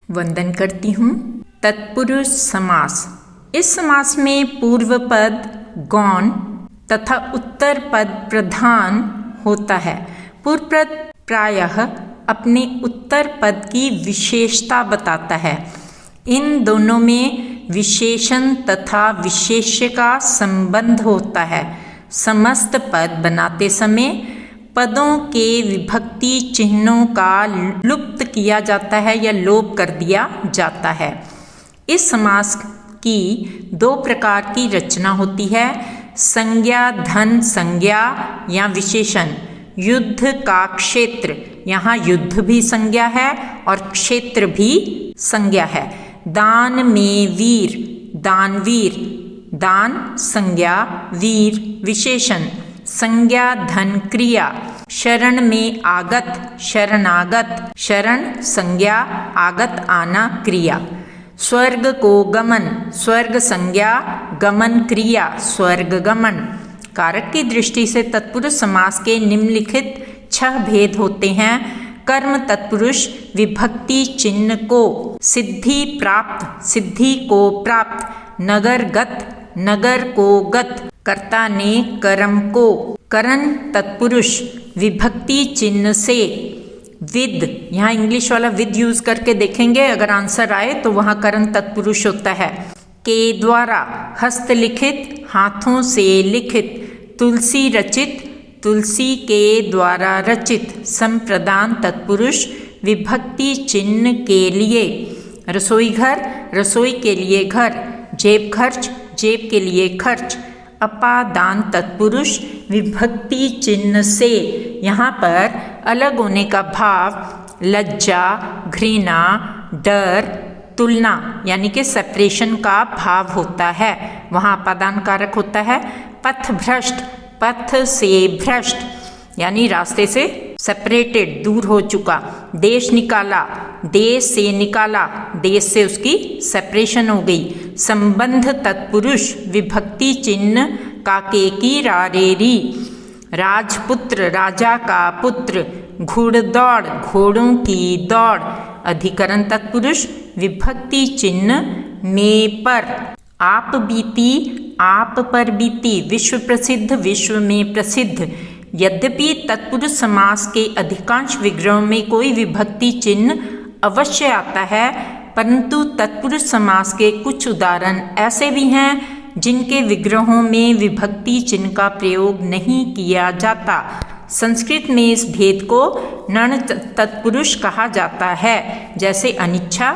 वंदन करती हूँ। तत्पुरुष समास। इस समास में पूर्व पद गौण तथा उत्तर पद प्रधान होता है। पूर्व पद प्रायः अपने उत्तर पद की विशेषता बताता है। इन दोनों में विशेषण तथा विशेष्य का संबंध होता है। समस्त पद बनाते समय पदों के विभक्ति चिन्हों का लुप्त किया जाता है या लोप कर दिया जाता है। इस समास की दो प्रकार की रचना होती है। संज्ञा धन संज्ञा या विशेषण। युद्ध का क्षेत्र, यहाँ युद्ध भी संज्ञा है और क्षेत्र भी संज्ञा है। दान में वीर, दानवीर, दान संज्ञा, वीर विशेषण। संज्ञा धन क्रिया। शरण में आगत, शरणागत, शरण संज्ञा, आगत आना क्रिया। स्वर्ग को गमन, स्वर्ग संज्ञा, गमन क्रिया, स्वर्ग गमन। कारक की दृष्टि से तत्पुरुष समास के निम्नलिखित 6 भेद होते हैं। कर्म तत्पुरुष विभक्ति चिन्ह को सिद्धि प्राप्त, सिद्धि को प्राप्त। नगर गत, नगर को गत, कर्ता ने कर्म को। करण तत्पुरुष विभक्ति चिन्ह से विद, यहाँ इंग्लिश वाला विद यूज करके देखेंगे, अगर आंसर आए तो वहाँ करण तत्पुरुष होता है। के द्वारा हस्तलिखित, हाथों से लिखित। तुलसी रचित, तुलसी के द्वारा रचित। संप्रदान तत्पुरुष विभक्ति चिन्ह के लिए। रसोई घर, रसोई के लिए घर। जेब खर्च, जेब के लिए खर्च। अपादान तत्पुरुष विभक्ति चिन्ह से, यहाँ पर अलग होने का भाव लज्जा, घृणा, डर, तुलना यानी कि सेपरेशन का भाव होता है, वहाँ अपादान कारक होता है। पथ भ्रष्ट, पथ से भ्रष्ट यानी रास्ते से सेपरेटेड, दूर हो चुका। देश निकाला, देश से निकाला, देश से उसकी सेपरेशन हो गई। संबंध तत्पुरुष विभक्ति चिन्ह काके की रारेरी। राजपुत्र, राजा का पुत्र। घुड़दौड़, घोड़ों की दौड़। अधिकरण तत्पुरुष विभक्ति चिन्ह में पर। आप बीती, आप पर बीती। विश्व प्रसिद्ध, विश्व में प्रसिद्ध। यद्यपि तत्पुरुष समास के अधिकांश विग्रहों में कोई विभक्ति चिन्ह अवश्य आता है, परंतु तत्पुरुष समास के कुछ उदाहरण ऐसे भी हैं जिनके विग्रहों में विभक्ति चिन्ह का प्रयोग नहीं किया जाता। संस्कृत में इस भेद को नण तत्पुरुष कहा जाता है, जैसे अनिच्छा,